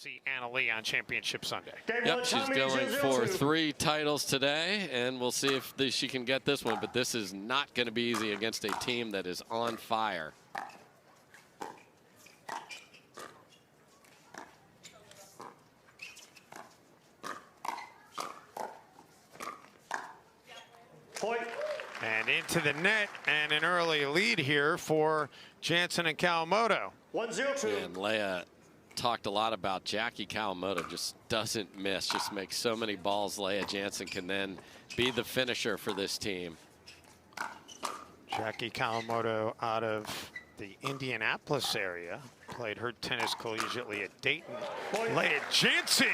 see Anna Leigh on Championship Sunday. Yep, she's going for 3 titles today, and we'll see if she can get this one, but this is not going to be easy against a team that is on fire. Point. And into the net, and an early lead here for Jansen and Kawamoto. 1-0-2. And Lea talked a lot about Jackie Kawamoto, just doesn't miss, just makes so many balls. Lea Jansen can then be the finisher for this team. Jackie Kawamoto out of the Indianapolis area, played her tennis collegiately at Dayton. Lea Jansen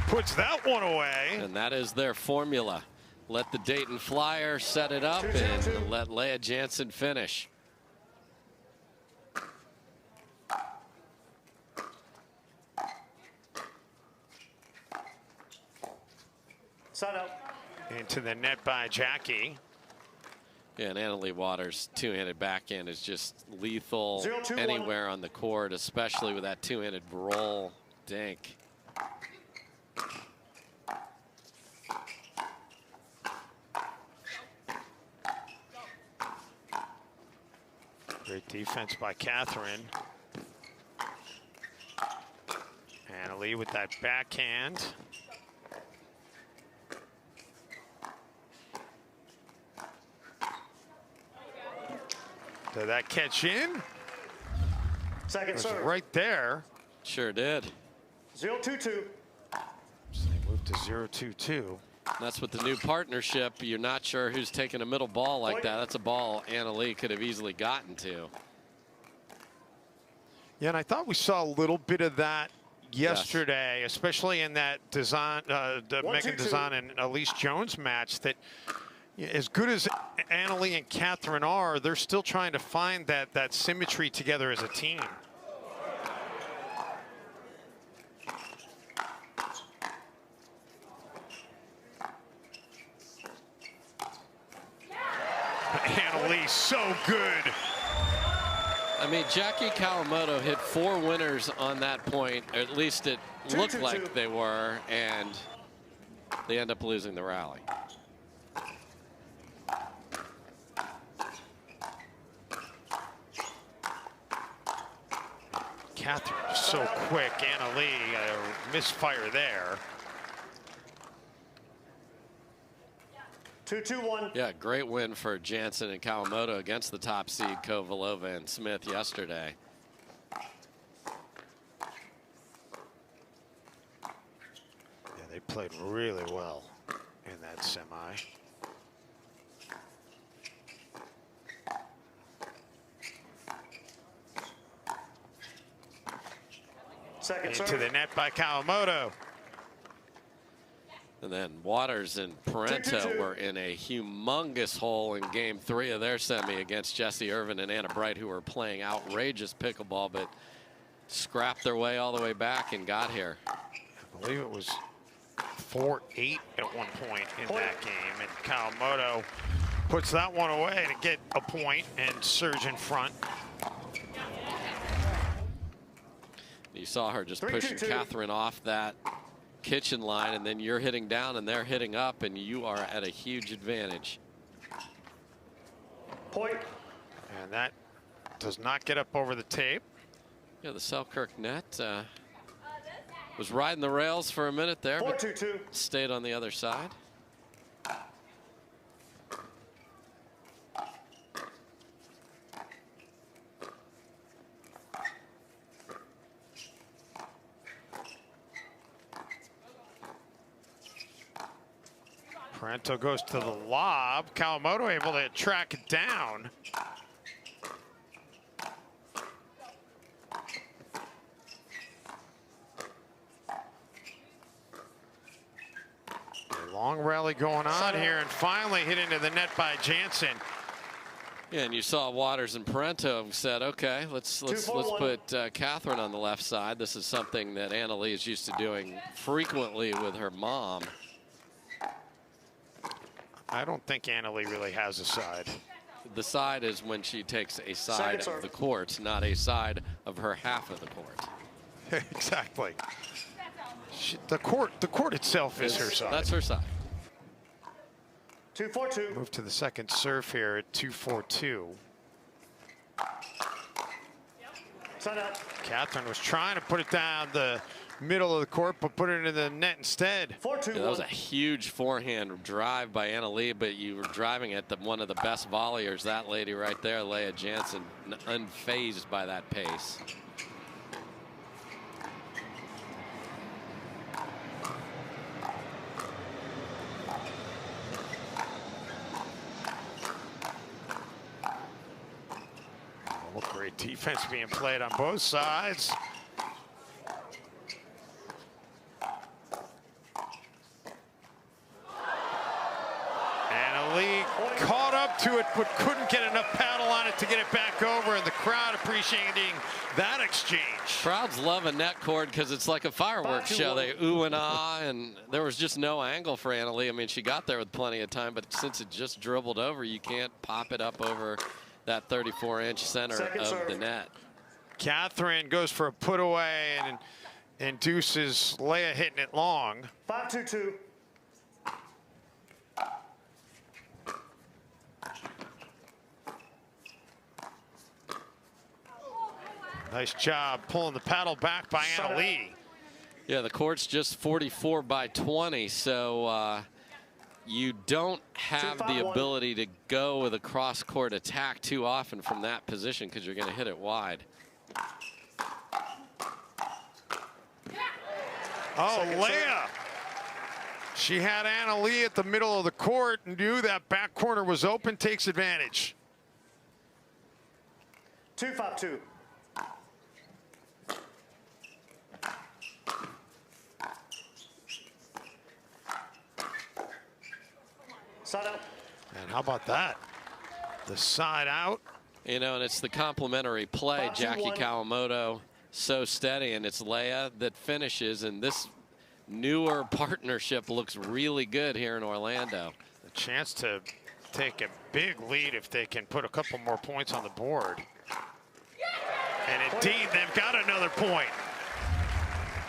puts that one away. And that is their formula. Let the Dayton Flyer set it up and let Lea Jansen finish. Side up. Into the net by Jackie. Yeah, and Anna Leigh Waters' two-handed backhand is just lethal 0-2-1. anywhere on the court, especially with that two-handed roll dink. Great defense by Catherine. Anna Leigh with that backhand. Did that catch in? Second serve. Right there. Sure did. 0-2-2. So they moved to 0-2-2. That's with the new partnership. You're not sure who's taking a middle ball like that. That's a ball Anna Leigh could have easily gotten to. Yeah, and I thought we saw a little bit of that yesterday, especially in that design, the Megan Design and Elise Jones match. That as good as Anna Leigh and Catherine are, they're still trying to find that symmetry together as a team. Anna Leigh, so good. I mean, Jackie Kawamoto hit 4 winners on that point, or at least it looked like they were, and they end up losing the rally. Catherine so quick. Anna Leigh, a misfire there. 2-2-1. Yeah, great win for Jansen and Kawamoto against the top seed Kovalova and Smith yesterday. Yeah, they played really well in that semi. Second serve. Into the net by Kawamoto. And then Waters and Parenteau 2-2-2. were in a humongous hole in game 3 of their semi against Jessie Irvin and Anna Bright, who were playing outrageous pickleball, but scrapped their way all the way back and got here. I believe it was 4-8 at one point in that game, and Kawamoto puts that one away to get a point and surge in front. You saw her just pushing Catherine off that kitchen line, and then you're hitting down and they're hitting up, and you are at a huge advantage. Point. And that does not get up over the tape. Yeah, the Selkirk net was riding the rails for a minute there, but 4-2-2. stayed on the other side. Parenteau goes to the lob. Kawamoto able to track it down. A long rally going on here, and finally hit into the net by Jansen. Yeah, and you saw Waters and Parenteau said, okay, let's put Catherine on the left side. This is something that Anna Leigh is used to doing frequently with her mom. I don't think Anna Leigh really has a side. The side is when she takes a side of the court, not a side of her half of the court. Exactly. The court itself is her side. That's her side. 2-4-2. Move to the second serve here at 2-4-2. Side out. Catherine was trying to put it down the middle of the court, but put it into the net instead. 4-2-1. Yeah, that was a huge forehand drive by Leigh, but you were driving at one of the best volleyers. That lady right there, Lea Jansen, unfazed by that pace. Oh, great defense being played on both sides. Leigh caught up to it, but couldn't get enough paddle on it to get it back over, and the crowd appreciating that exchange. Crowds love a net court because it's like a fireworks show. They ooh and ah, and there was just no angle for Leigh. I mean, she got there with plenty of time, but since it just dribbled over, you can't pop it up over that 34-inch center of the net. Catherine goes for a put away and induces Lea hitting it long. 5-2-2. Nice job pulling the paddle back by Leigh. Yeah, the court's just 44 by 20, so you don't have the ability to go with a cross-court attack too often from that position because you're going to hit it wide. Oh, Lea. She had Leigh at the middle of the court and knew that back corner was open, takes advantage. 2-5-2. Side out. And how about that? The side out. You know, and it's the complementary play. Jackie Kawamoto, so steady, and it's Lea that finishes, and this newer partnership looks really good here in Orlando. A chance to take a big lead if they can put a couple more points on the board. And indeed, they've got another point.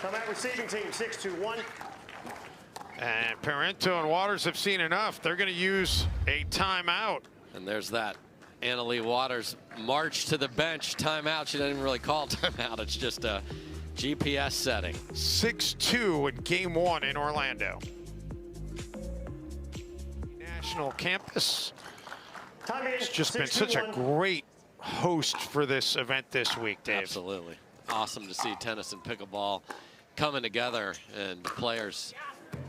Come out receiving team, 6-2-1. And Parenteau and Waters have seen enough. They're going to use a timeout. And there's that Leigh Waters march to the bench timeout. She doesn't even really call timeout. It's just a GPS setting. 6-2 in game one in Orlando. National campus. It's just been such a great host for this event this week, Dave. Absolutely. Awesome to see tennis and pickleball coming together, and the players,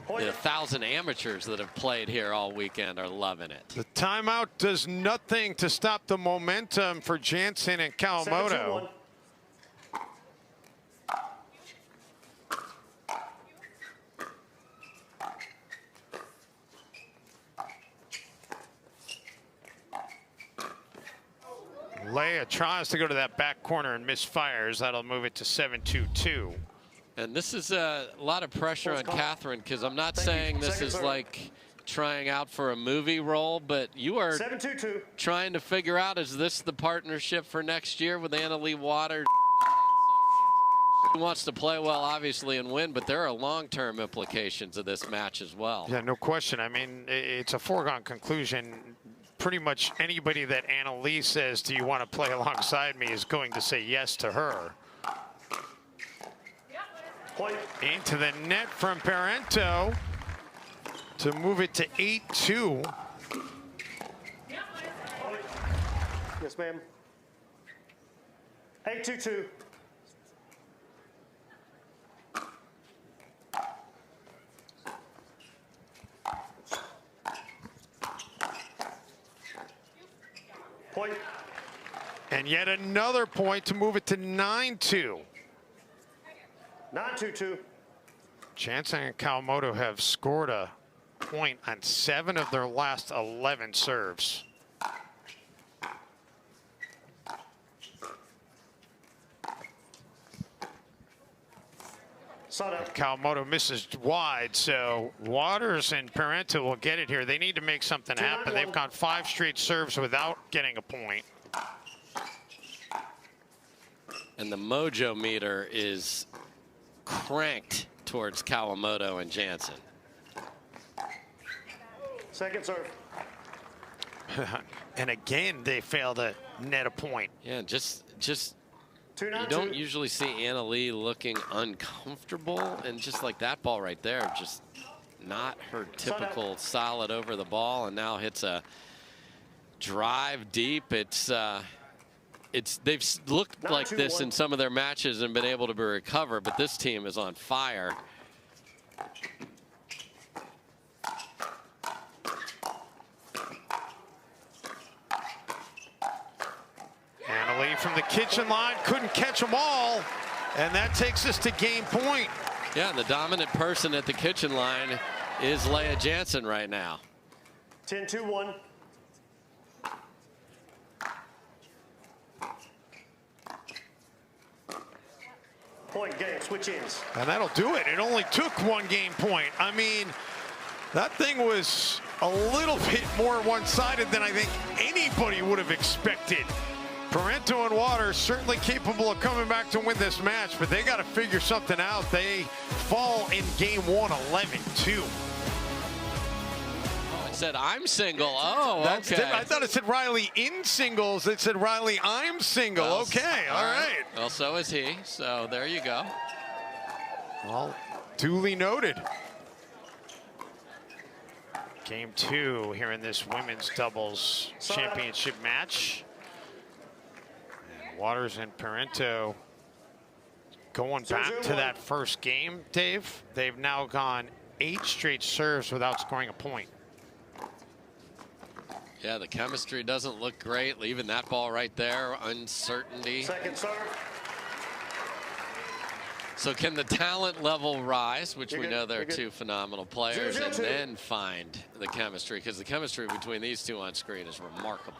the 1,000 amateurs that have played here all weekend are loving it. The timeout does nothing to stop the momentum for Jansen and Kawamoto. 7-2-1. Lea tries to go to that back corner and misfires. That'll move it to 7-2-2. And this is a lot of pressure on Catherine, because I'm not saying this is like trying out for a movie role, but you are 7-2-2. trying to figure out, is this the partnership for next year with Leigh Waters? She wants to play well, obviously, and win, but there are long-term implications of this match as well. Yeah, no question. I mean, it's a foregone conclusion. Pretty much anybody that Leigh says, do you want to play alongside me, is going to say yes to her. Point. Into the net from Parenteau to move it to 8-2. Yes, ma'am. 8-2-2. Point. And yet another point to move it to 9-2. 9-2-2. Jansen and Kawamoto have scored a point on 7 of their last 11 serves. Kawamoto misses wide, so Waters and Parenteau will get it here. They need to make something happen. They've gone 5 straight serves without getting a point. And the mojo meter is cranked towards Kawamoto and Jansen. Second serve. And again, they fail to net a point. Yeah, just you 2-9-2. don't usually see Anna Leigh looking uncomfortable, and just like that ball right there, just not her typical solid over the ball, and now hits a drive deep. They've looked like this in some of their matches and been able to recover, but this team is on fire. Anna Leigh from the kitchen line couldn't catch them all, and that takes us to game point. Yeah, and the dominant person at the kitchen line is Lea Jansen right now. 10-2-1. Point game, switch ends. And that'll do it. It only took one game point. I mean, that thing was a little bit more one-sided than I think anybody would have expected. Parenteau and Waters certainly capable of coming back to win this match, but they got to figure something out. They fall in game one, 11-2. It said, I'm single. Oh, okay. I thought it said Riley in singles. It said Riley, I'm single. Well, okay, all right. Well, so is he. So there you go. Well, duly noted. Game two here in this women's doubles championship match. And Waters and Parenteau going back to that first game, Dave. They've now gone 8 straight serves without scoring a point. Yeah, the chemistry doesn't look great. Leaving that ball right there, uncertainty. Second serve. So can the talent level rise, which we know they're two phenomenal players, and then find the chemistry? Because the chemistry between these two on screen is remarkable.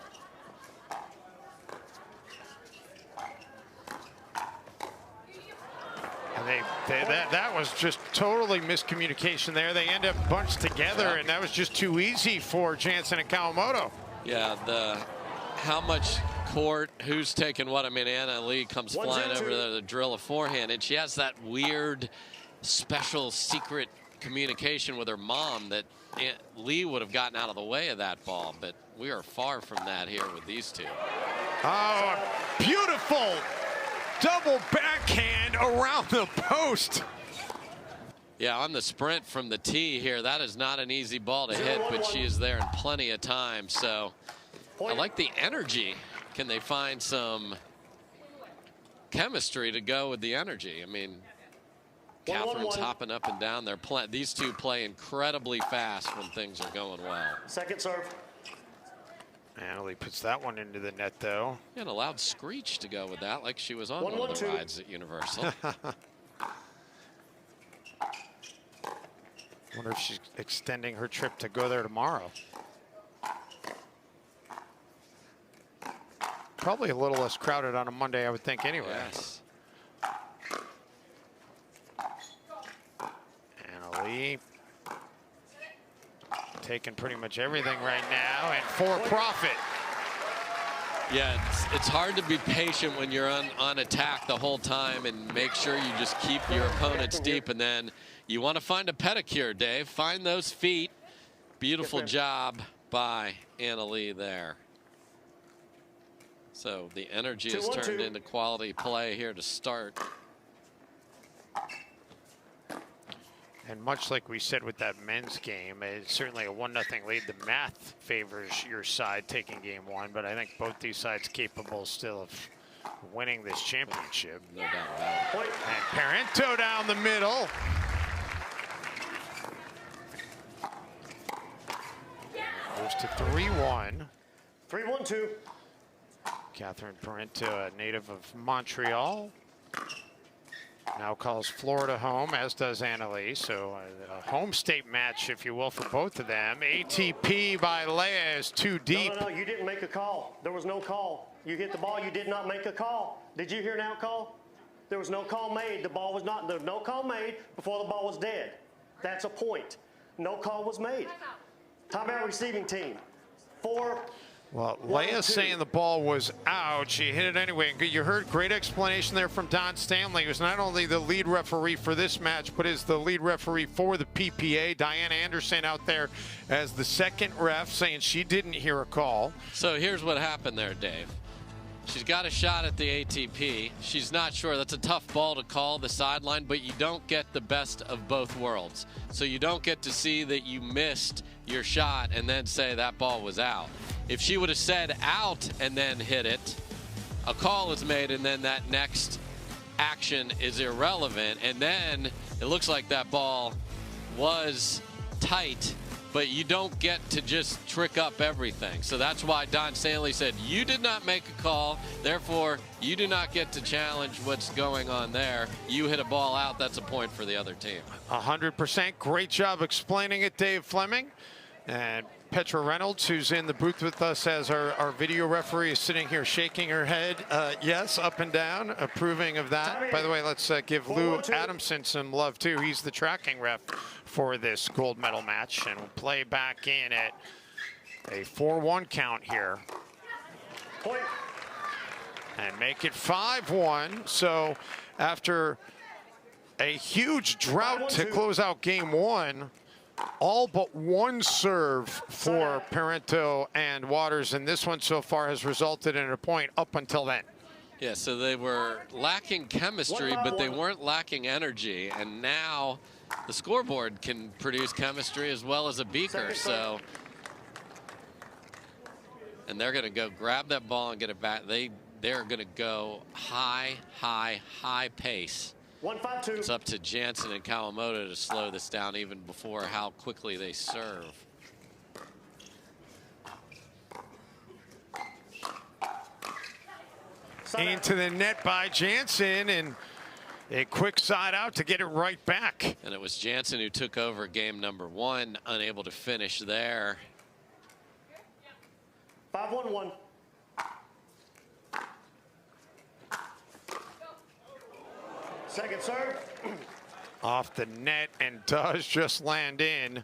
And that was just totally miscommunication there. They end up bunched together, and that was just too easy for Jansen and Kawamoto. Yeah, how much court, who's taking what? I mean, Anna Leigh comes flying over there to drill a forehand, and she has that weird, special, secret communication with her mom that Leigh would have gotten out of the way of that ball, but we are far from that here with these two. Oh, beautiful double backhand around the post. Yeah, on the sprint from the tee here, that is not an easy ball to hit, but she is there in plenty of time. So I like the energy. Can they find some chemistry to go with the energy? I mean, Catherine's hopping up and down there. These two play incredibly fast when things are going well. Second serve. Anna Leigh puts that one into the net, though. And allowed Screech to go with that, like she was on one of the rides at Universal. Wonder if she's extending her trip to go there tomorrow. Probably a little less crowded on a Monday, I would think, anyway. Yes. Anna Leigh taking pretty much everything right now, and for profit. Yeah, it's hard to be patient when you're on attack the whole time and make sure you just keep your opponents deep, and then you want to find a pedicure, Dave. Find those feet. Beautiful job by Anna Leigh there. So the energy is turned into quality play here to start. And much like we said with that men's game, it's certainly a 1-0 lead. The math favors your side taking game one, but I think both these sides capable still of winning this championship. No doubt about it. And Parenteau down the middle. Goes to 3-1. 3-1-2. Catherine Parenteau, a native of Montreal, now calls Florida home, as does Anna Leigh. So a home state match, if you will, for both of them. ATP by Leia is too deep. No, you didn't make a call. There was no call. You hit the ball. You did not make a call. Did you hear an out call? There was no call made. The ball was not. There was no call made before the ball was dead. That's a point. No call was made. Timeout receiving team. 4 Well, Leia saying the ball was out. She hit it anyway. You heard great explanation there from Don Stanley, who's not only the lead referee for this match, but is the lead referee for the PPA. Diane Anderson out there as the second ref, saying she didn't hear a call. So here's what happened there, Dave. She's got a shot at the ATP. She's not sure. That's a tough ball to call, the sideline, but you don't get the best of both worlds. So you don't get to see that you missed your shot and then say that ball was out. If she would have said out and then hit it, a call is made and then that next action is irrelevant. And then it looks like that ball was tight, but you don't get to just trick up everything. So that's why Don Stanley said, you did not make a call, therefore you do not get to challenge what's going on there. You hit a ball out, that's a point for the other team. 100%. Great job explaining it, Dave Fleming. And Petra Reynolds, who's in the booth with us as our video referee, is sitting here shaking her head, yes, up and down, approving of that. By the way, let's give Lou Adamson some love, too. He's the tracking ref for this gold medal match. And we'll play back in at a 4-1 count here. Point. And make it 5-1. So after a huge drought to close out game one, all but one serve for Parenteau and Waters, and this one so far has resulted in a point up until then. Yeah, so they were lacking chemistry, but they weren't lacking energy, and now the scoreboard can produce chemistry as well as a beaker. So, and they're going to go grab that ball and get it back. They're going to go high pace. 1-5-2. It's up to Jansen and Kawamoto to slow this down even before how quickly they serve. Into the net by Jansen, and a quick side out to get it right back. And it was Jansen who took over game number one, unable to finish there. 5-1-1. Second serve. Off the net and does just land in.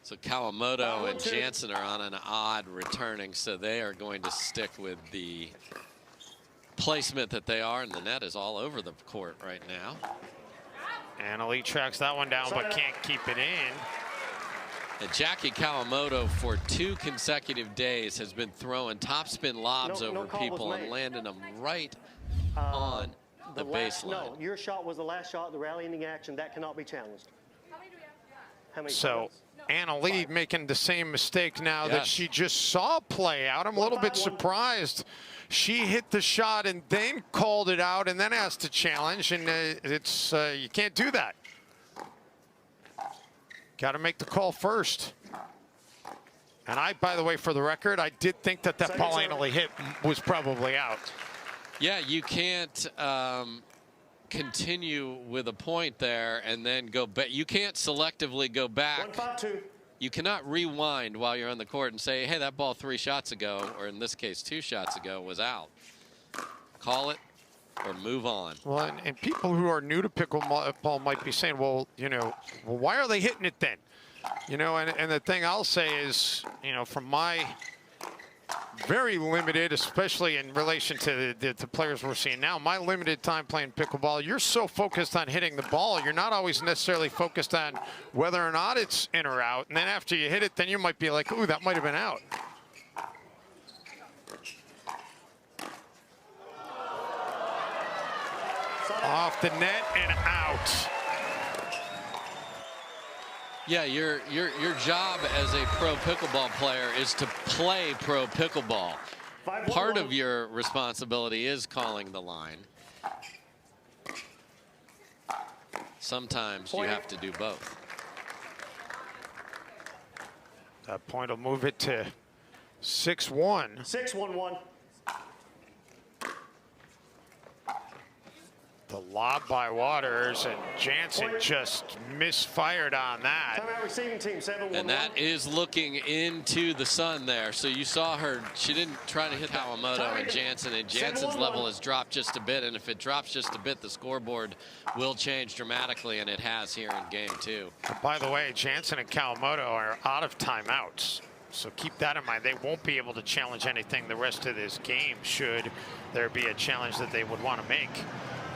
So Kawamoto and Jansen are on an odd returning, so they are going to stick with the placement that they are, and the net is all over the court right now. Annalie tracks that one down, but can't keep it in. And Jackie Kawamoto, for 2 consecutive days, has been throwing topspin lobs over people and landing them right on the baseline. No, your shot was the last shot, the rallying action. That cannot be challenged. How many So Annalie making the same mistake now that Yes. she just saw play out. I'm a little bit 1-5-1. surprised. She hit the shot and then called it out and then asked to challenge, and it's you can't do that. Got to make the call first. And by the way, for the record, I did think that ball Annalie hit was probably out. Yeah, you can't continue with a point there and then go back. You can't selectively go back. 1-5-2. You cannot rewind while you're on the court and say, hey, that ball 3 shots ago, or in this case 2 shots ago, was out. Call it or move on. Well, and people who are new to pickleball might be saying, well, why are they hitting it then? And the thing I'll say is, from my very limited, especially in relation to the players we're seeing now, my limited time playing pickleball, you're so focused on hitting the ball, you're not always necessarily focused on whether or not it's in or out. And then after you hit it, then you might be like, ooh, that might have been out. Off the net and out. Yeah, your job as a pro pickleball player is to play pro pickleball. Part of your responsibility is calling the line. Sometimes you have to do both. That point will move it to 6-1. 6-1-1. The lob by Waters, and Jansen just misfired on that. Timeout receiving team, 7-1-1. And that is looking into the sun there. So you saw her, she didn't try to hit Kawamoto and Jansen's level has dropped just a bit. And if it drops just a bit, the scoreboard will change dramatically, and it has here in game 2. By the way, Jansen and Kawamoto are out of timeouts. So keep that in mind. They won't be able to challenge anything the rest of this game should there be a challenge that they would want to make.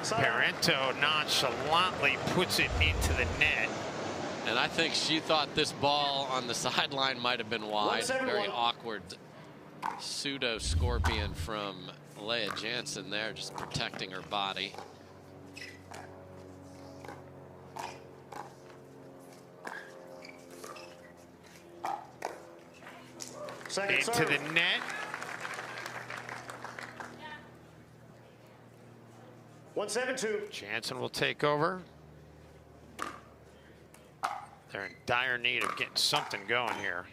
Parenteau nonchalantly puts it into the net. And I think she thought this ball on the sideline might have been wide. Very awkward pseudo scorpion from Lea Jansen there, just protecting her body. Into the net. 1-7-2. Jansen will take over. They're in dire need of getting something going here.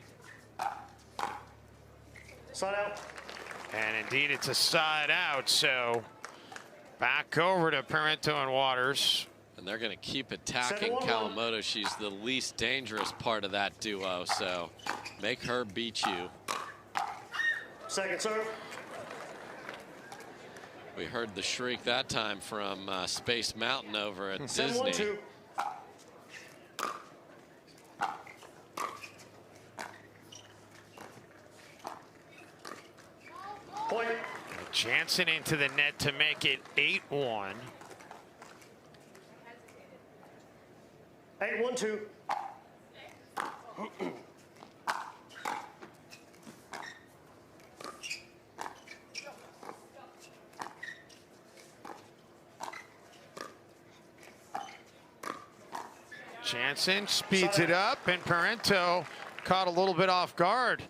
Side out. And indeed, it's a side out. So back over to Parenteau and Waters. And they're going to keep attacking Kawamoto. She's the least dangerous part of that duo. So make her beat you. Second serve. We heard the shriek that time from Space Mountain over at Disney. 7-1-2. Point. Jansen into the net to make it 8-1. 8-1-2. Jansen speeds it up, and Parenteau caught a little bit off guard.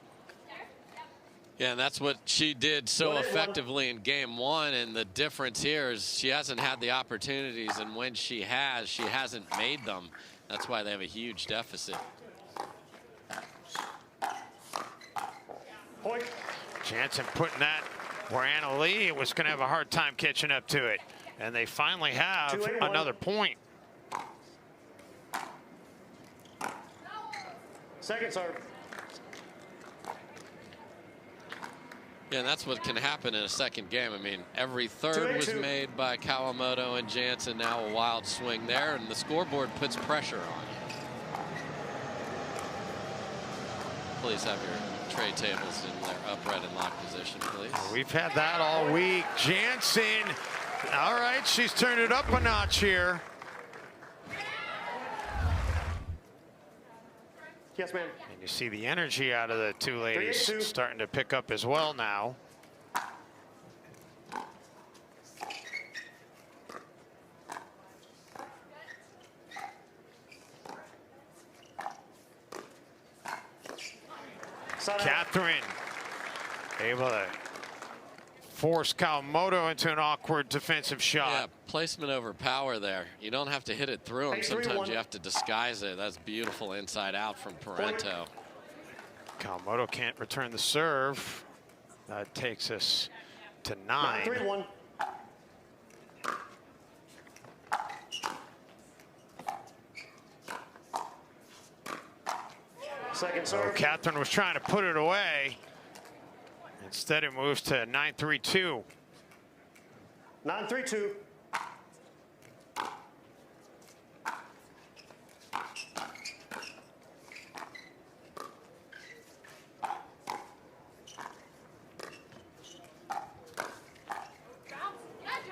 Yeah, and that's what she did so effectively in game one. And the difference here is she hasn't had the opportunities, and when she has, she hasn't made them. That's why they have a huge deficit. Point. Jansen putting that where Leigh was going to have a hard time catching up to it. And they finally have another point. Second serve. Yeah, and that's what can happen in a second game. I mean, every third was made by Kawamoto and Jansen. Now a wild swing there, and the scoreboard puts pressure on you. Please have your tray tables in their upright and locked position, please. We've had that all week. Jansen, all right, she's turned it up a notch here. Yes, ma'am. And you see the energy out of the two ladies starting to pick up as well now. Catherine able to force Kawamoto into an awkward defensive shot. Yeah, placement over power there. You don't have to hit it through them. Sometimes you have to disguise it. That's beautiful inside out from Parenteau. Kawamoto can't return the serve. That takes us to 9. 3-1. Second serve. Catherine was trying to put it away. Instead, it moves to 9-3-2. 9-3-2.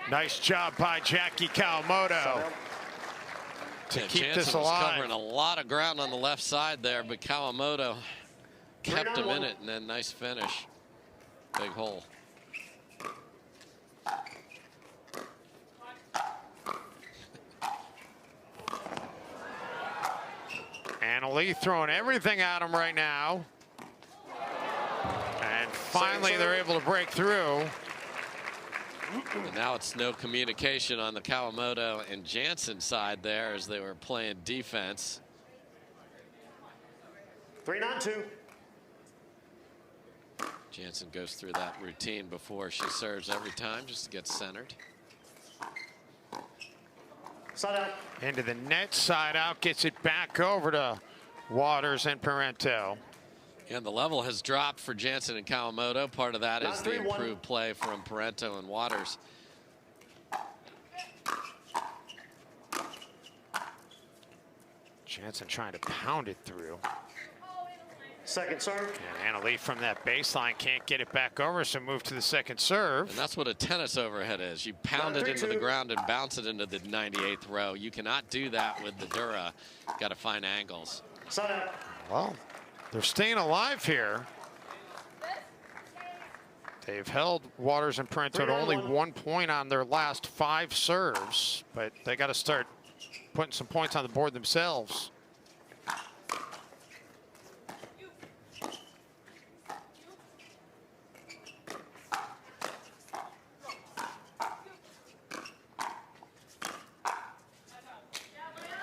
Nice job by Jackie Kawamoto to keep Jansen this alive. was covering a lot of ground on the left side there, but Kawamoto kept him in it, and then nice finish. Big hole. Leigh throwing everything at him right now. And finally they're able to break through. And now it's no communication on the Kawamoto and Jansen side there as they were playing defense. 3-9-2. Jansen goes through that routine before she serves every time just to get centered. Side out. Into the net, side out, gets it back over to Waters and Parenteau. And the level has dropped for Jansen and Kawamoto. Part of that is the improved play from Parenteau and Waters. Jansen trying to pound it through. Second serve. And Leigh from that baseline can't get it back over, so move to the second serve. And that's what a tennis overhead is. You pound it into the ground and bounce it into the 98th row. You cannot do that with the Dura. Got to find angles. Side out. Well, they're staying alive here. They've held Waters and Parenteau to only 1 point on their last 5 serves, but they got to start putting some points on the board themselves.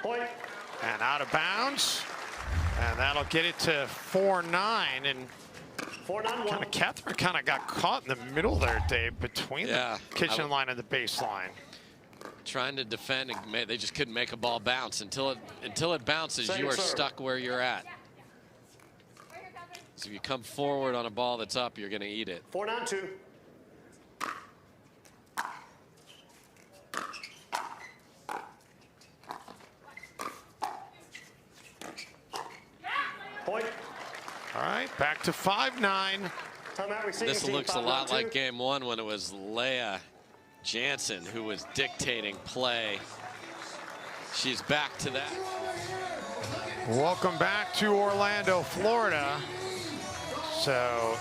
Point. And out of bounds. And that'll get it to 4-9. And 4-9-1. Catherine kind of got caught in the middle there, Dave, between the kitchen line and the baseline. Trying to defend, and they just couldn't make a ball bounce. Until it bounces, you are stuck where you're at. So if you come forward on a ball that's up, you're going to eat it. 4-9-2. Point. All right, back to 5-9. Timeout receiving This team, looks a lot 5-9-2. like game 1 when it was Lea Jansen who was dictating play. She's back to that. Welcome back to Orlando, Florida. So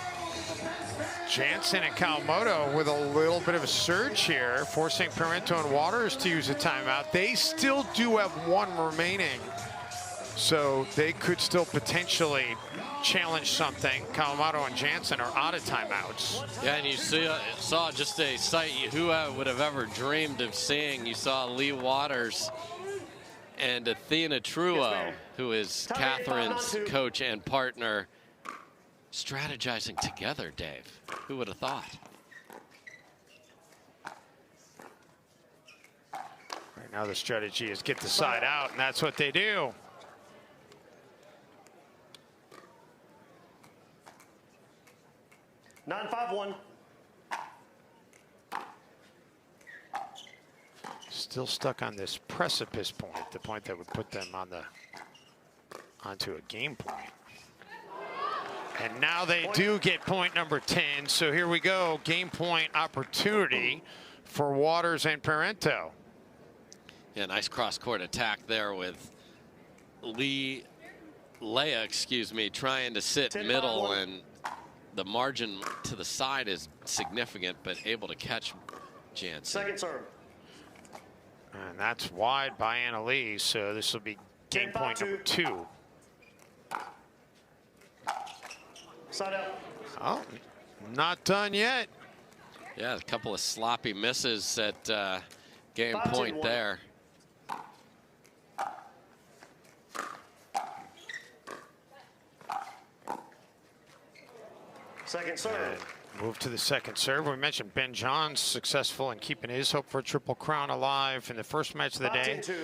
Jansen and Kawamoto with a little bit of a surge here, forcing Parenteau and Waters to use a timeout. They still do have 1 remaining, so they could still potentially challenge something. Kawamoto and Jansen are out of timeouts. Yeah, and you saw just a sight who would have ever dreamed of seeing. You saw Leigh Waters and Athena Truo, who is Catherine's coach and partner, strategizing together, Dave. Who would have thought? Right now the strategy is get the side out, and that's what they do. 9-5-1. Still stuck on this precipice point, the point that would put them on onto a game point. And now they do get point number 10. So here we go, game point opportunity for Waters and Parenteau. Yeah, nice cross-court attack there with Leigh, excuse me, trying to sit middle, and the margin to the side is significant, but able to catch Jansen. Second serve. And that's wide by Leigh, so this will be game point number 2. Side out. Oh, not done yet. Yeah, a couple of sloppy misses at game point there. Second serve. Move to the second serve. We mentioned Ben Johns successful in keeping his hope for a Triple Crown alive in the first match of the day. 5-10-2.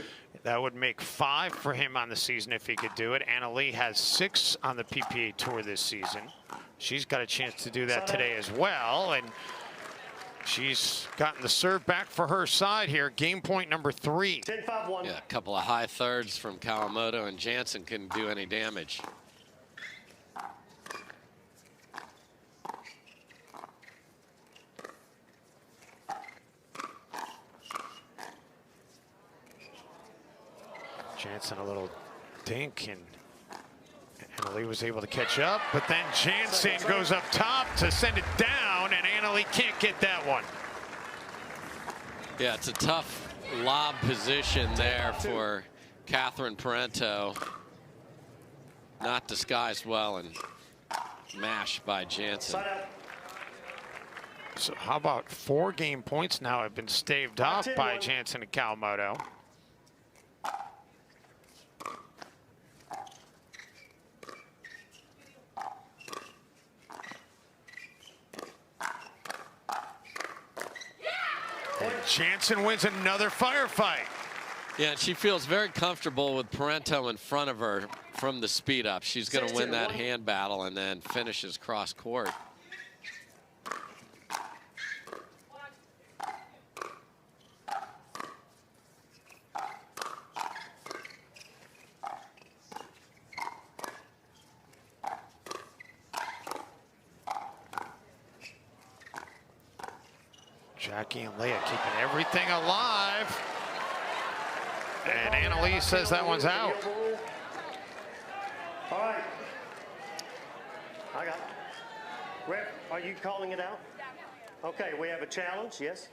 That would make 5 for him on the season if he could do it. Leigh has 6 on the PPA Tour this season. She's got a chance to do that today as well, and she's gotten the serve back for her side here. Game point number 3. 10-5-1. Yeah, a couple of high thirds from Kawamoto, and Jansen couldn't do any damage. Jansen a little dink, and Leigh was able to catch up, but then Jansen goes up top to send it down, and Leigh can't get that one. Yeah, it's a tough lob position there for Catherine Parenteau. Not disguised well, and mashed by Jansen. Side out. So how about 4 game points now have been staved off by Jansen and Kawamoto. And Jansen wins another firefight. Yeah, and she feels very comfortable with Parenteau in front of her from the speed up. She's going to win that hand battle and then finishes cross court. Jackie and Leah keeping everything alive. And Annalise says that one's out. All right. I got it. Ref, are you calling it out? Okay, we have a challenge, yes?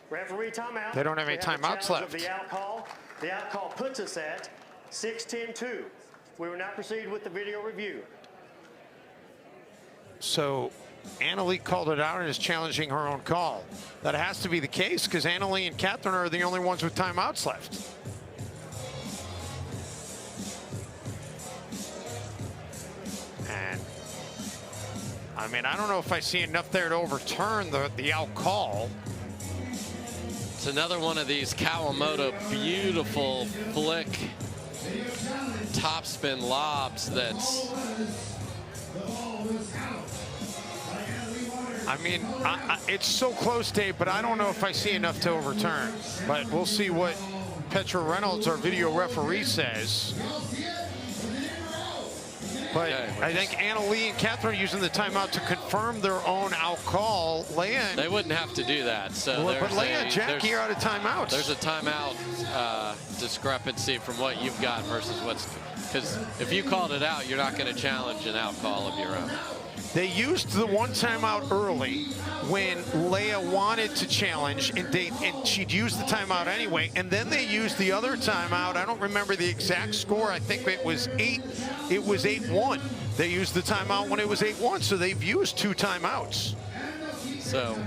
Referee timeout. They don't have any timeouts left. The out call puts us at 6-10-2. We will now proceed with the video review. So Annalie called it out and is challenging her own call. That has to be the case because Annalie and Catherine are the only ones with timeouts left. And I mean, I don't know if I see enough there to overturn the out call. It's another one of these Kawamoto beautiful flick topspin lobs that's... I mean, it's so close, Dave, but I don't know if I see enough to overturn. But we'll see what Petra Reynolds, our video referee, says. But I think Annalie and Catherine are using the timeout to confirm their own out call. Leah and, they wouldn't have to do that. So but Leah and Jackie are out of timeouts. There's a timeout discrepancy from what you've got versus what's... Because if you called it out, you're not going to challenge an out call of your own. They used the one timeout early when Leah wanted to challenge, and she'd used the timeout anyway. And then they used the other timeout. I don't remember the exact score. I think it was 8-1. They used the timeout when it was 8-1. So they've used 2 timeouts. So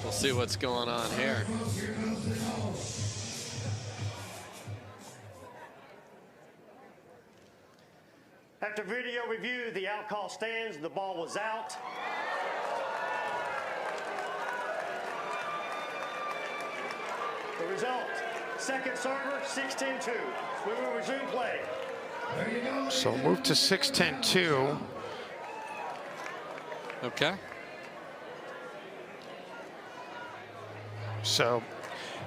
we'll see what's going on here. After video review, the out call stands. The ball was out. The result, second server, 6-10-2. We will resume play. So move to 6-10-2. Okay. So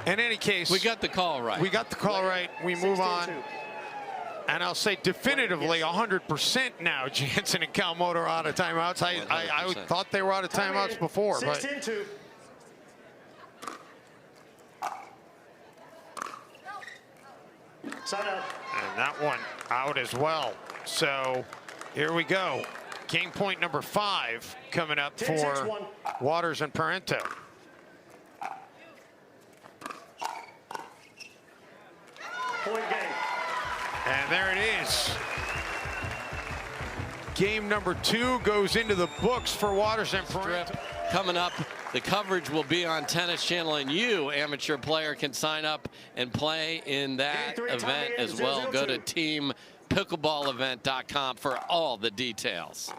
in any case, we got the call right. We got the call right. We move on. 6-10-2. And I'll say definitively 100% now Jansen and Kawamoto are out of timeouts. I thought they were out of timeouts before. 6-10-2. Side up. And that one out as well. So here we go. Game point number 5 coming up for Waters and Parenteau. Point game. And there it is. Game number 2 goes into the books for Waters and Parenteau. Coming up, the coverage will be on Tennis Channel, and you, amateur player, can sign up and play in that event as well. Go to teampickleballevent.com for all the details.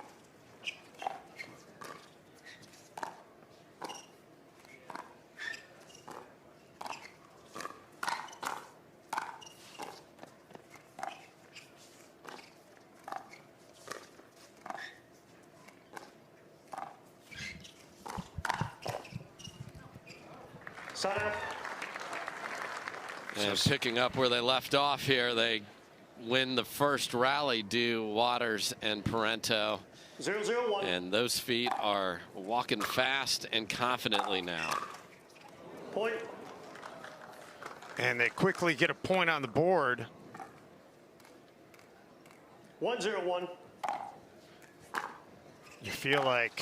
And picking up where they left off here, they win the first rally due Waters and Parenteau. 0-0-1. And those feet are walking fast and confidently now. Point. And they quickly get a point on the board. 1-0-1. You feel like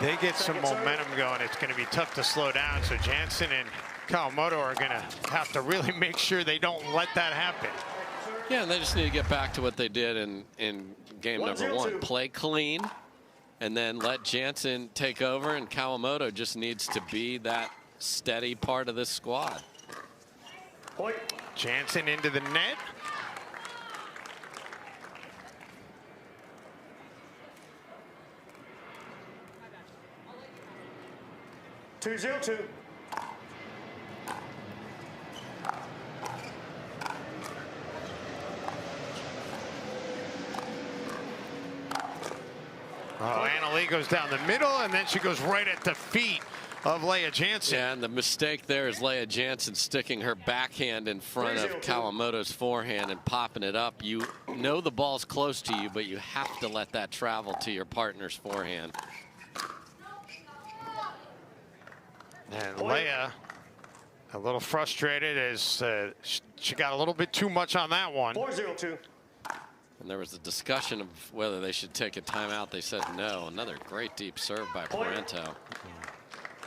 they get some momentum going. It's going to be tough to slow down. So Jansen and Kawamoto are going to have to really make sure they don't let that happen. Yeah, and they just need to get back to what they did in game number 1. Play clean, and then let Jansen take over, and Kawamoto just needs to be that steady part of this squad. Point. Jansen into the net. Two 0-2. Oh, Annalie goes down the middle, and then she goes right at the feet of Lea Jansen. Yeah, and the mistake there is Lea Jansen sticking her backhand in front of Kawamoto's forehand and popping it up. You know the ball's close to you, but you have to let that travel to your partner's forehand. And Leia, a little frustrated as she got a little bit too much on that one. 4-0-2. And there was a discussion of whether they should take a timeout. They said no. Another great deep serve by Parenteau.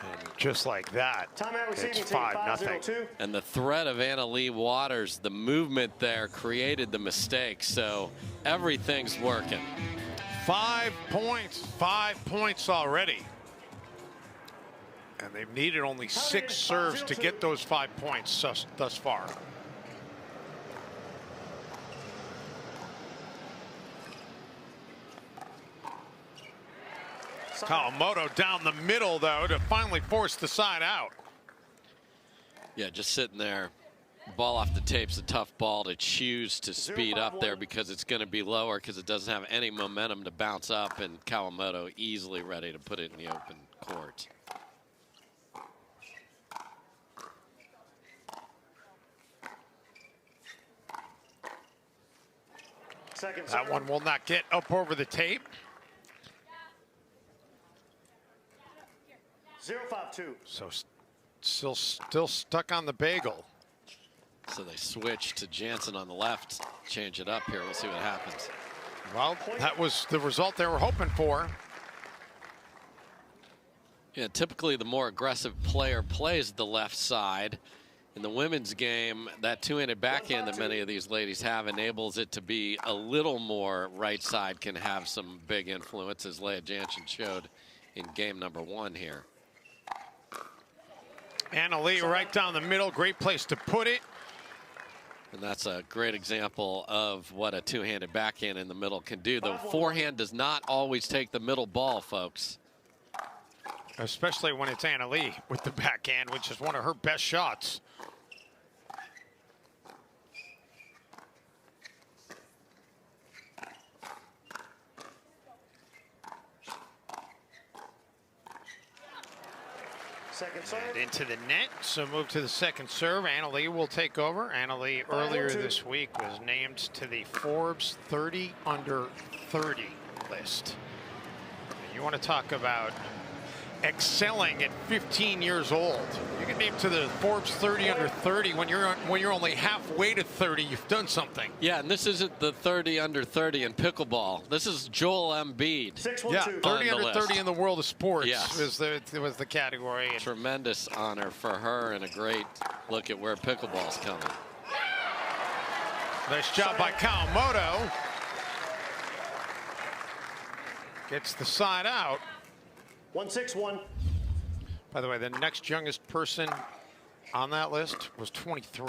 And just like that, Timeout receiving it's team, 5-0. 5-0-2. And the threat of Leigh Waters, the movement there created the mistake. So everything's working. 5 points. 5 points already. And they've needed only 6 serves to get those 5 points thus far. Kawamoto down the middle, though, to finally force the side out. Yeah, just sitting there. Ball off the tape's a tough ball to choose to speed up there because it's going to be lower because it doesn't have any momentum to bounce up, and Kawamoto easily ready to put it in the open court. That one will not get up over the tape. 0-5-2. So still stuck on the bagel. So they switch to Jansen on the left, change it up here. We'll see what happens. Well, that was the result they were hoping for. Yeah, typically the more aggressive player plays the left side. In the women's game, that two-handed backhand that many of these ladies have enables it to be a little more right side, can have some big influence, as Lea Jansen showed in game number 1 here. Leigh right down the middle, great place to put it. And that's a great example of what a two-handed backhand in the middle can do. The forehand does not always take the middle ball, folks. Especially when it's Leigh with the backhand, which is one of her best shots. Second serve. And into the net, so move to the second serve. Leigh will take over. Leigh earlier this week was named to the Forbes 30 under 30 list. And you want to talk about excelling at 15 years old. You get named to the Forbes 30 under 30 when you're only halfway to 30. You've done something. Yeah, and this isn't the 30 under 30 in pickleball. This is Joel Embiid. 6-1-2. Yeah, 30 under 30 in the world of sports. Yes. was the category. And Tremendous honor for her, and a great look at where pickleball's coming. Nice job by Kawamoto. Gets the side out. 1-6-1. By the way, the next youngest person on that list was 23.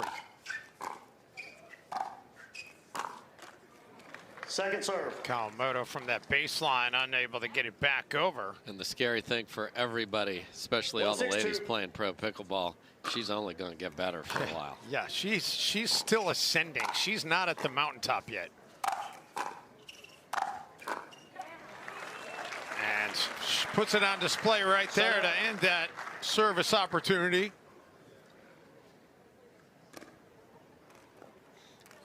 Second serve. Kawamoto from that baseline, unable to get it back over. And the scary thing for everybody, especially all the 1-6-2. ladies playing pro pickleball, she's only going to get better for a while. Yeah, she's still ascending. She's not at the mountaintop yet. And she puts it on display right there to end that service opportunity.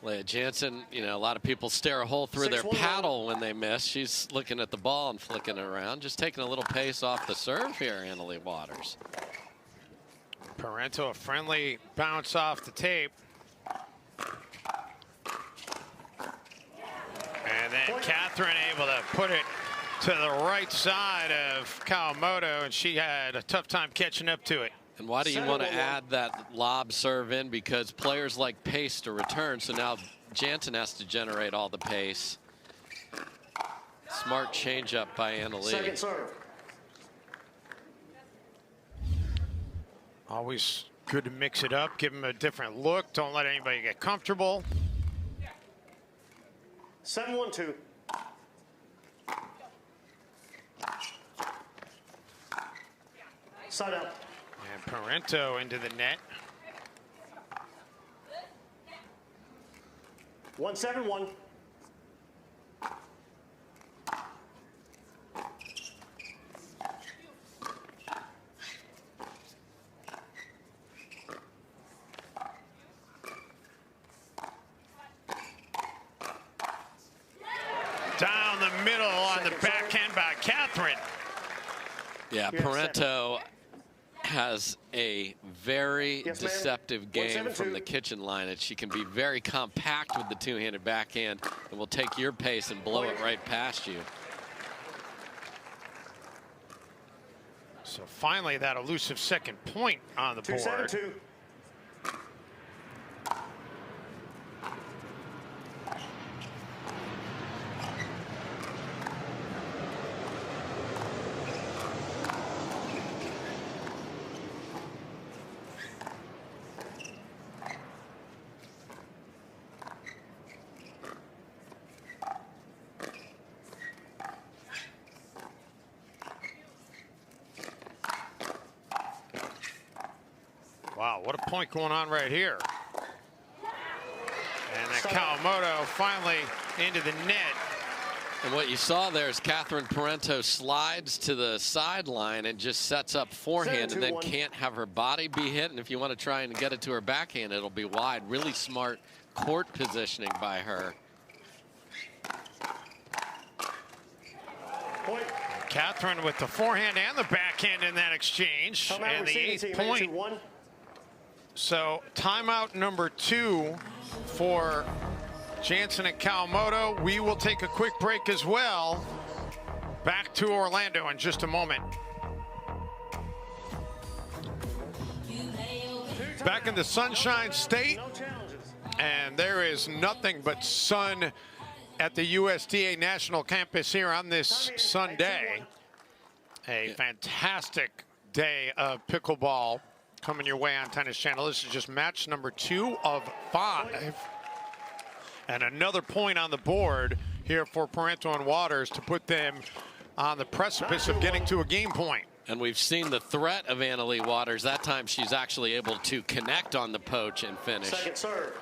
Lea Jansen, you know, a lot of people stare a hole through their paddle when they miss. She's looking at the ball and flicking it around, just taking a little pace off the serve here, Leigh Waters. Parenteau, a friendly bounce off the tape. And then Catherine able to put it to the right side of Kawamoto, and she had a tough time catching up to it. And why do you want to add that lob serve in? Because players like pace to return, so now Jansen has to generate all the pace. Smart changeup by Leigh. Second serve. Always good to mix it up, give them a different look. Don't let anybody get comfortable. 7-1-2. Side out. And Parenteau into the net. 1-7-1. Down the middle on the backhand by Catherine. Yeah, Parenteau has a very Yes, ma'am. deceptive game 172. from the kitchen line, and she can be very compact with the two-handed backhand and will take your pace and blow it right past you. So finally, that elusive second point on the board. 272. Wow, what a point going on right here. And then Kawamoto finally into the net. And what you saw there is Catherine Parenteau slides to the sideline and just sets up forehand and then 7-2-1. can't have her body be hit. And if you want to try and get it to her backhand, it'll be wide. Really smart court positioning by her. Point. Catherine with the forehand and the backhand in that exchange. Come out And the receiving 8th team, point. 8-2-1. So timeout number 2 for Jansen and Kawamoto. We will take a quick break as well. Back to Orlando in just a moment. Back in the Sunshine State, No challenges. and there is nothing but sun at the USTA National Campus here on this Sunday. A fantastic day of pickleball coming your way on Tennis Channel. This is just match number 2 of 5. And another point on the board here for Parenteau and Waters to put them on the precipice of getting to a game point. And we've seen the threat of Leigh Waters. That time she's actually able to connect on the poach and finish. Second serve.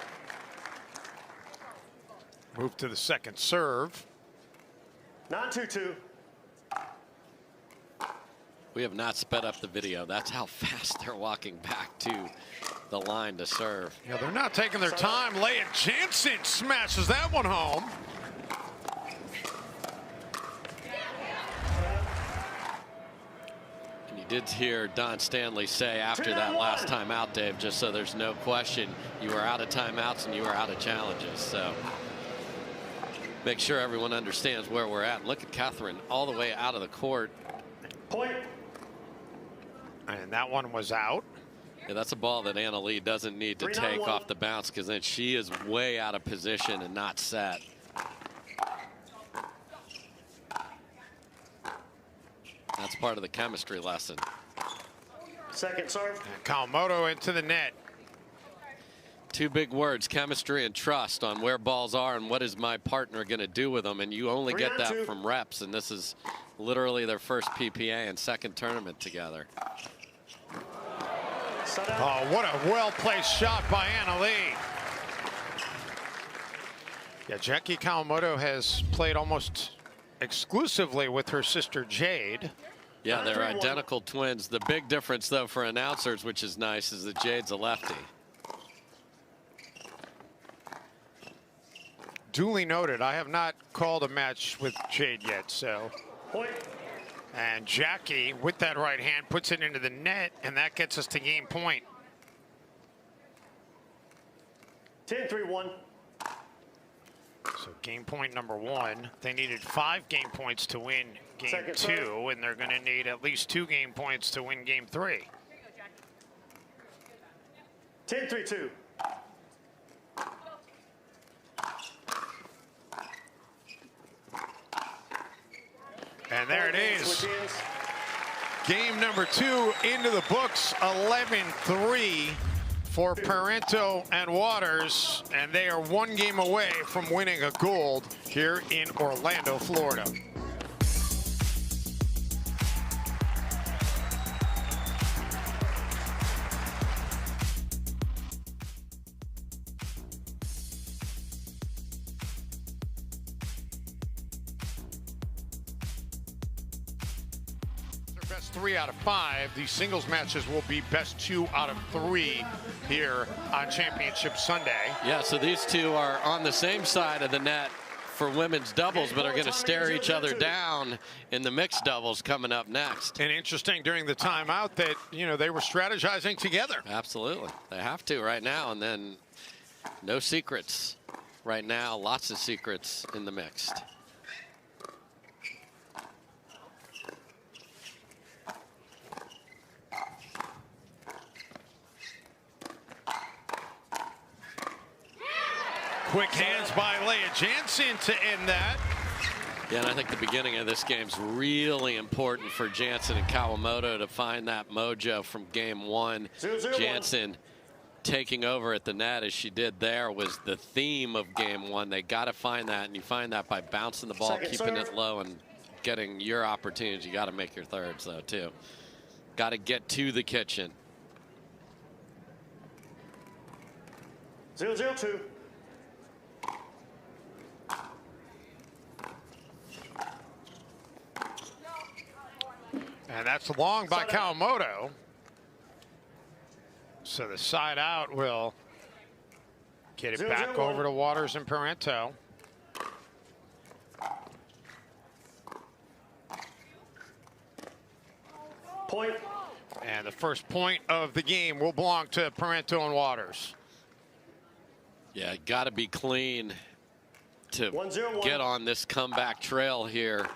Move to the second serve. 9-2-2. We have not sped up the video. That's how fast they're walking back to the line to serve. Yeah, they're not taking their time. Lea Jansen smashes that one home. And you did hear Don Stanley say after that last time out, Dave, just so there's no question, you were out of timeouts and you were out of challenges. So make sure everyone understands where we're at. And look at Catherine all the way out of the court. Point. And that one was out. Yeah, that's a ball that Leigh doesn't need to take 3-9-1. off the bounce, because then she is way out of position and not set. That's part of the chemistry lesson. Second serve. And Kawamoto into the net. Two big words, chemistry and trust, on where balls are and what is my partner going to do with them. And you only get that 3-9-2. from reps. And this is literally their first PPA and second tournament together. Set out. Oh, what a well-placed shot by Leigh. Yeah, Jackie Kawamoto has played almost exclusively with her sister Jade. Yeah, they're 9-3-1. identical twins. The big difference, though, for announcers, which is nice, is that Jade's a lefty. Duly noted. I have not called a match with Jade yet, so. Point. And Jackie, with that right hand, puts it into the net, and that gets us to game point. 10-3-1. So game point number 1. They needed 5 game points to win game Second 2, serve. and they're going to need at least 2 game points to win game 3. 10-3-2. And there it is. Switch ends. Game number 2 into the books, 11-3 for Parenteau and Waters, and they are 1 game away from winning a gold here in Orlando, Florida. Best 3 out of 5. These singles matches will be best 2 out of 3 here on Championship Sunday. Yeah, so these two are on the same side of the net for women's doubles, but are going to stare each other down in the mixed doubles coming up next. And interesting during the timeout that, they were strategizing together. Absolutely. They have to right now, and then no secrets right now. Lots of secrets in the mixed. Quick hands by Lea Jansen to end that. Yeah, and I think the beginning of this game's really important for Jansen and Kawamoto to find that mojo from game 1. 0-0-1. Jansen taking over at the net as she did there was the theme of game 1. They got to find that, and you find that by bouncing the ball, Second keeping serve. it low, and getting your opportunities. You got to make your thirds, though, too. Got to get to the kitchen. 0-0-2. And that's long by Kawamoto. So the side out will get it back 0-0-1. over to Waters and Parenteau. Point. And the first point of the game will belong to Parenteau and Waters. Yeah, got to be clean to 1-0-1. get on this comeback trail here.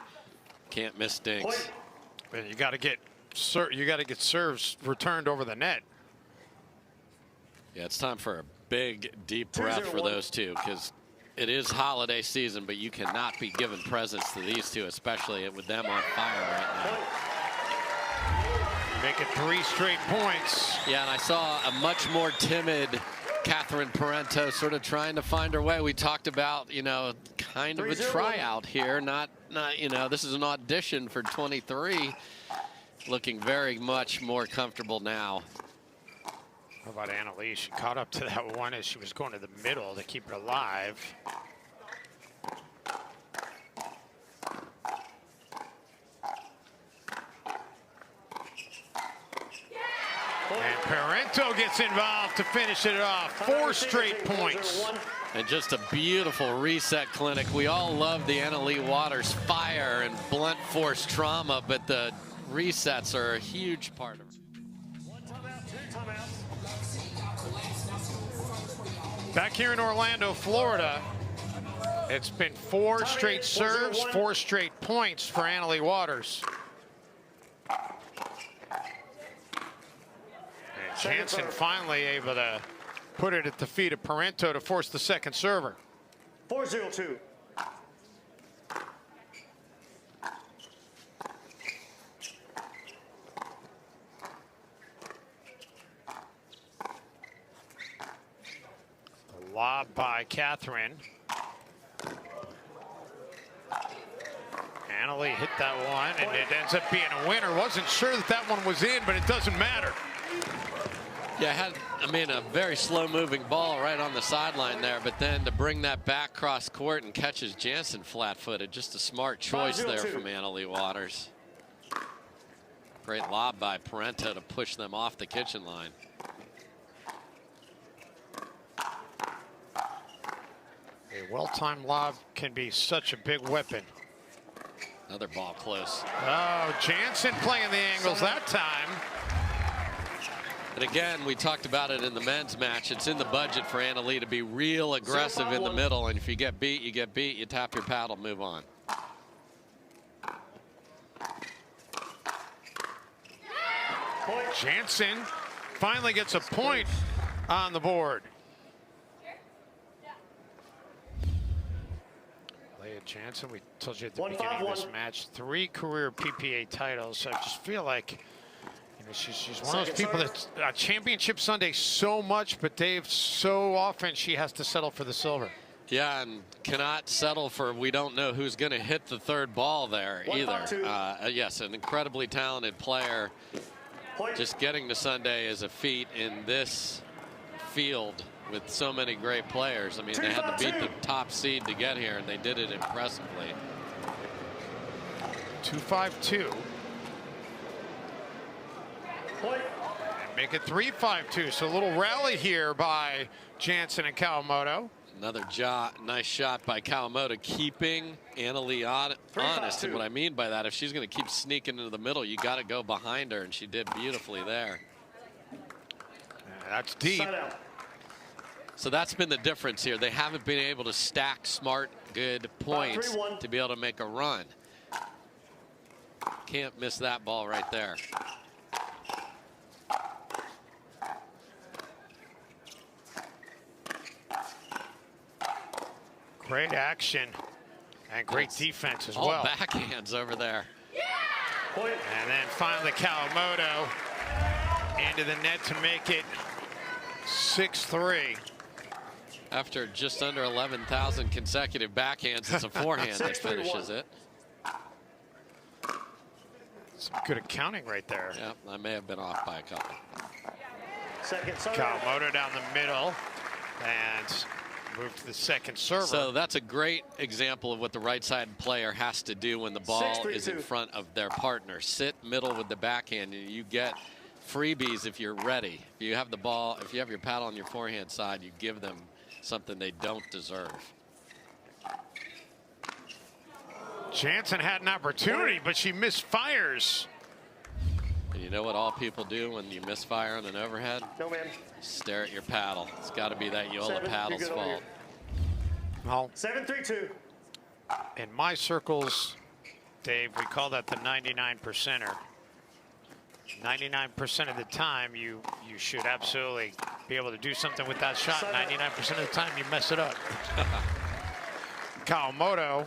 Can't miss dinks. Point. And you got to get serves returned over the net. Yeah, it's time for a big, deep breath for 2-0-1. those two, because it is holiday season, but you cannot be giving presents to these two, especially with them on fire right now. Make it 3 straight points. Yeah, and I saw a much more timid Catherine Parenteau sort of trying to find her way. We talked about, kind of a 3-0. tryout here, not, this is an audition for 23. Looking very much more comfortable now. How about Leigh? She caught up to that one as she was going to the middle to keep it alive. And Parenteau gets involved to finish it off. 4 straight points. And just a beautiful reset clinic. We all love the Leigh Waters fire and blunt force trauma, but the resets are a huge part of it. 1 timeout, 2 timeouts. Back here in Orlando, Florida, it's been 4 straight serves, 4 straight points for Leigh Waters. And Jansen finally able to put it at the feet of Parenteau to force the second server. 4-0-2. The lob by Catherine. Leigh hit that one, and it ends up being a winner. Wasn't sure that that one was in, but it doesn't matter. Yeah, a very slow-moving ball right on the sideline there, but then to bring that back cross court and catches Jansen flat-footed, just a smart choice there from Leigh Waters. Great lob by Parenteau to push them off the kitchen line. A well-timed lob can be such a big weapon. Another ball close. Oh, Jansen playing the angles that time. And again, we talked about it in the men's match. It's in the budget for Leigh to be real aggressive in the middle. And if you get beat, you get beat. You tap your paddle, move on. Jansen finally gets a point on the board. Lea Jansen, we told you at the beginning of this match, 3 career PPA titles. So I just feel like she's one of those people that championship Sunday so much, but Dave, so often she has to settle for the silver. Yeah, and cannot settle for we don't know who's going to hit the third ball there either. Yes, an incredibly talented player. Just getting to Sunday is a feat in this field with so many great players. I mean, they had to beat the top seed to get here, and they did it impressively. 2-5-2. And make it 3-5-2. So a little rally here by Jansen and Kawamoto. Another nice shot by Kawamoto, keeping Leigh honest. And what I mean by that, if she's going to keep sneaking into the middle, you got to go behind her, and she did beautifully there. That's deep. So that's been the difference here. They haven't been able to stack smart, good points to be able to make a run. Can't miss that ball right there. Great action and great defense as well. All backhands over there. And then finally Kawamoto into the net to make it 6-3. After just under 11,000 consecutive backhands, it's a forehand that finishes it. Some good accounting right there. Yep, I may have been off by a couple. Kawamoto down the middle and move to the second server. So that's a great example of what the right side player has to do when the ball is in front of their partner. Sit middle with the backhand, and you get freebies if you're ready. If you have the ball, if you have your paddle on your forehand side, you give them something they don't deserve. Jansen had an opportunity, but she misfires. And you know what all people do when you misfire on an overhead? No, man. Stare at your paddle. It's got to be that Yola paddle's fault. Well, 7-3-2. In my circles, Dave, we call that the 99%er. 99% of the time, you should absolutely be able to do something with that shot. 99% of the time, you mess it up. Kawamoto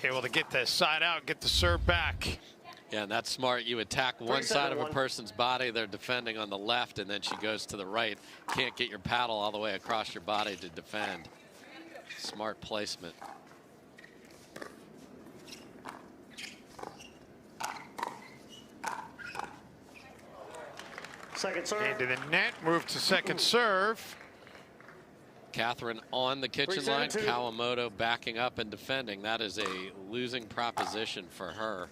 able to get the side out, get the serve back. Yeah, and that's smart. You attack one side of a person's body, they're defending on the left, and then she goes to the right. Can't get your paddle all the way across your body to defend. Smart placement. Second serve. Into the net, move to second serve. Catherine on the kitchen line, Kawamoto backing up and defending. That is a losing proposition for her.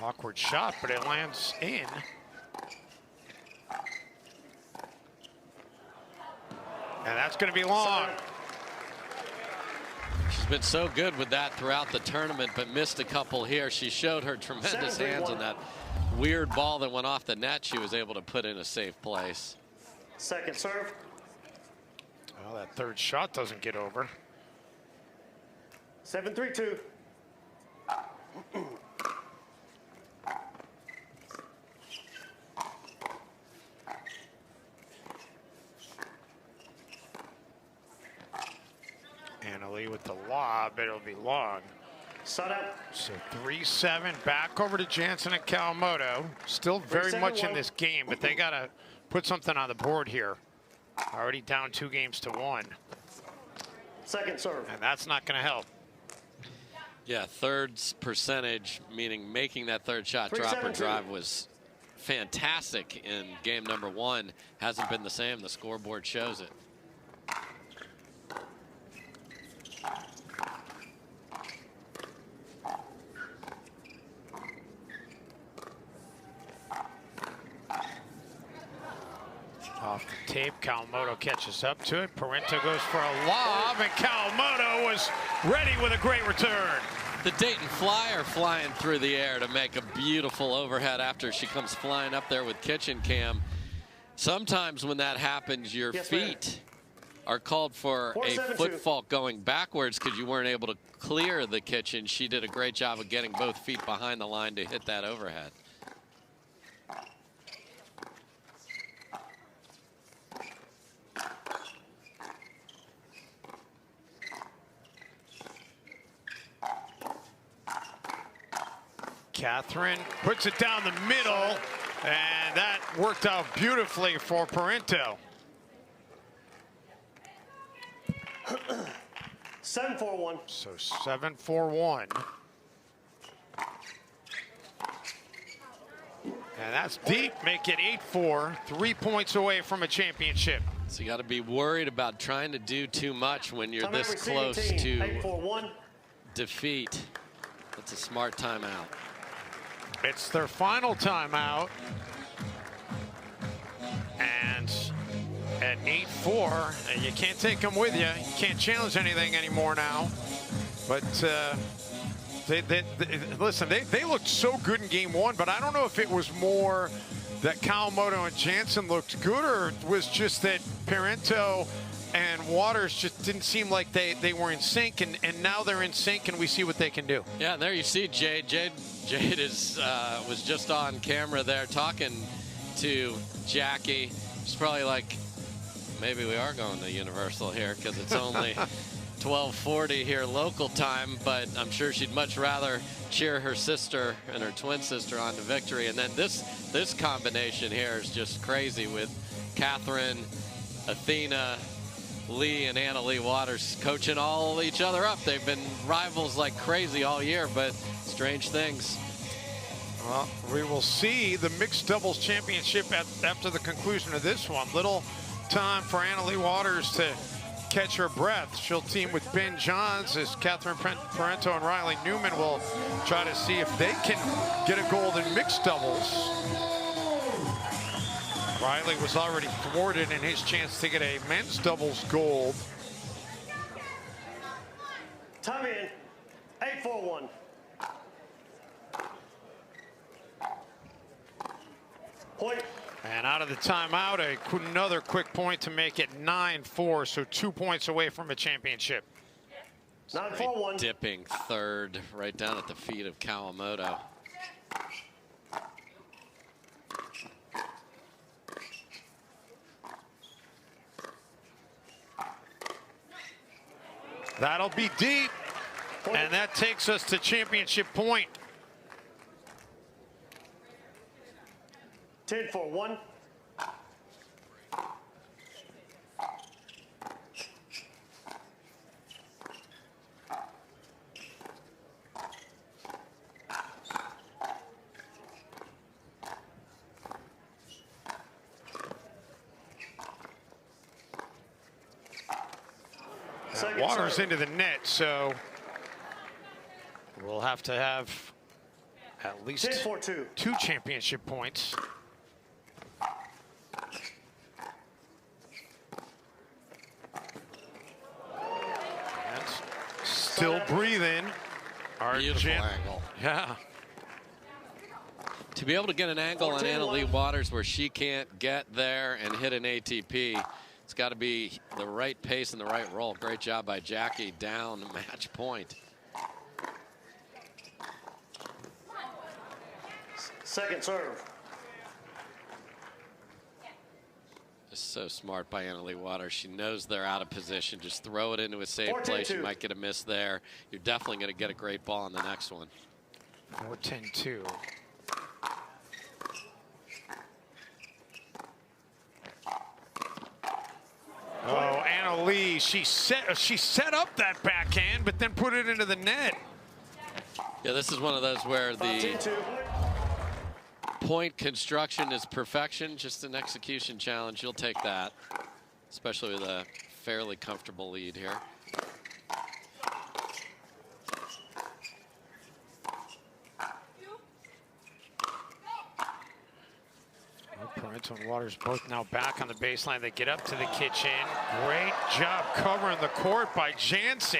Awkward shot, but it lands in. And that's going to be long. She's been so good with that throughout the tournament, but missed a couple here. She showed her tremendous hands on that weird ball that went off the net. She was able to put in a safe place. Second serve. Well, that third shot doesn't get over. 7-3-2. Leigh with the lob, it'll be long. So 3-7, back over to Jansen and Kawamoto. Still very much in this game, but they gotta put something on the board here. Already down 2-1. Second serve. And that's not gonna help. Yeah, thirds percentage, meaning making that third shot drop or drive, was fantastic in game number 1. Hasn't been the same. The scoreboard shows it. Off the tape, Kawamoto catches up to it. Parenteau goes for a lob, and Kawamoto was ready with a great return. The Dayton Flyer flying through the air to make a beautiful overhead after she comes flying up there with kitchen cam. Sometimes when that happens, your feet are called for a foot fault going backwards because you weren't able to clear the kitchen. She did a great job of getting both feet behind the line to hit that overhead. Catherine puts it down the middle, and that worked out beautifully for Parenteau. 7-4-1. So 7-4-1. And that's deep, make it 8-4, 3 points away from a championship. So you got to be worried about trying to do too much when you're this close to defeat. That's a smart timeout. It's their final timeout. 8-4, and you can't take them with you. You can't challenge anything anymore now. But listen, they looked so good in game one, but I don't know if it was more that Kawamoto and Jansen looked good, or it was just that Parenteau and Waters just didn't seem like they were in sync, and now they're in sync, and we see what they can do. Yeah, there you see Jade. Jade was just on camera there talking to Jackie. She's probably like, maybe we are going to Universal here because it's only 12:40 here local time, but I'm sure she'd much rather cheer her sister and her twin sister on to victory. And then this combination here is just crazy with Catherine, Athena, Leigh, and Leigh Waters coaching all each other up. They've been rivals like crazy all year, but strange things. Well, we will see the mixed doubles championship after the conclusion of this one. Little time for Leigh Waters to catch her breath. She'll team with Ben Johns as Catherine Parenteau and Riley Newman will try to see if they can get a gold in mixed doubles. Riley was already thwarted in his chance to get a men's doubles gold. Time in. 8-4-1. Point. And out of the timeout, another quick point to make it 9-4, so 2 points away from a championship. 9-4-1. Dipping third right down at the feet of Kawamoto. That'll be deep, and that takes us to championship point. 10-4-1. Waters into the net, so we'll have to have at least 10-4-2. 2 championship points. That's still breathing. Beautiful angle. Yeah. To be able to get an angle on Leigh Waters where she can't get there and hit an ATP, it's got to be the right pace and the right roll. Great job by Jackie, down match point. Second serve. Just so smart by Leigh Waters. She knows they're out of position. Just throw it into a safe place. You might get a miss there. You're definitely going to get a great ball on the next one. 4-10-2. Oh, Leigh, she set up that backhand, but then put it into the net. Yeah, this is one of those where the point construction is perfection, just an execution challenge. You'll take that, especially with a fairly comfortable lead here. Parenteau and Waters both now back on the baseline. They get up to the kitchen. Great job covering the court by Jansen.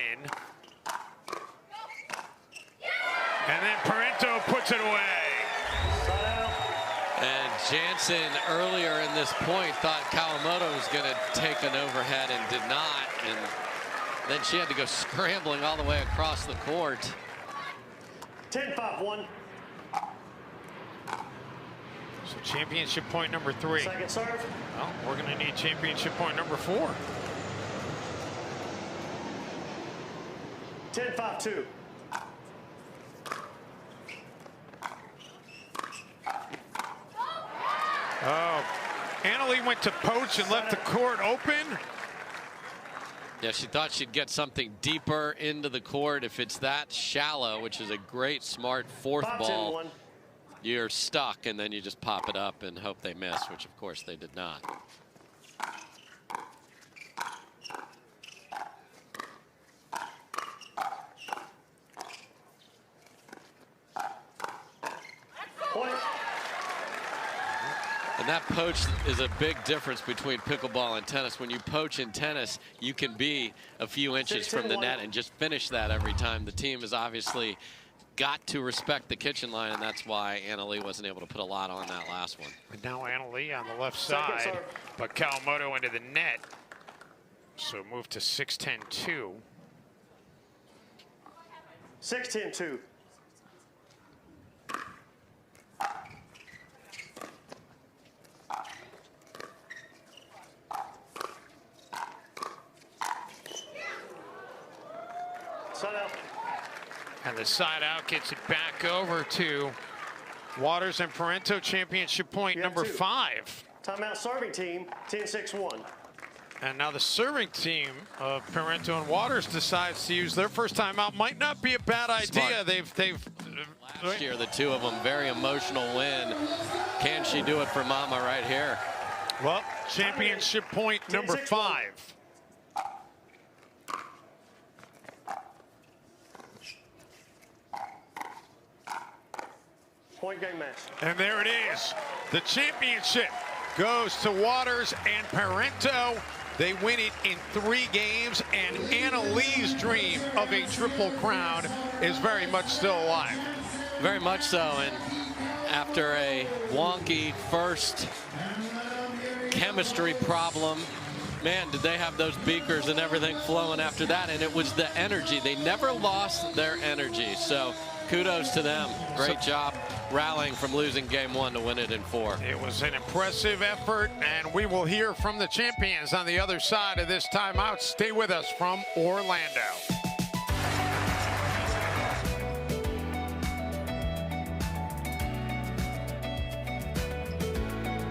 And then Parenteau puts it away. And Jansen earlier in this point thought Kawamoto was going to take an overhead and did not. And then she had to go scrambling all the way across the court. 10-5-1. So championship point number 3. Second serve. Well, we're going to need championship point number 4. 10-5-2. Oh, Leigh went to poach and left the court open. Yeah, she thought she'd get something deeper into the court. If it's that shallow, which is a great, smart fourth ball, you're stuck, and then you just pop it up and hope they miss, which, of course, they did not. And that poach is a big difference between pickleball and tennis. When you poach in tennis, you can be a few inches from the net and just finish that every time. The team has obviously got to respect the kitchen line, and that's why Leigh wasn't able to put a lot on that last one. And now Leigh on the left side, but Kawamoto into the net. So move to 6-10-2. 6-10-2. Side out. And the side out gets it back over to Waters and Parenteau, championship point number 5. Timeout serving team, 10-6-1. And now the serving team of Parenteau and Waters decides to use their first timeout. Might not be a bad idea. They've last year, the two of them, very emotional win. Can she do it for Mama right here? Well, championship point number 5. Point game match. And there it is. The championship goes to Waters and Parenteau. They win it in 3 games, and Lee's dream of a triple crown is very much still alive. Very much so, and after a wonky first chemistry problem, man, did they have those beakers and everything flowing after that, and it was the energy. They never lost their energy, so kudos to them. Great job rallying from losing game 1 to win it in 4. It was an impressive effort, and we will hear from the champions on the other side of this timeout. Stay with us from Orlando.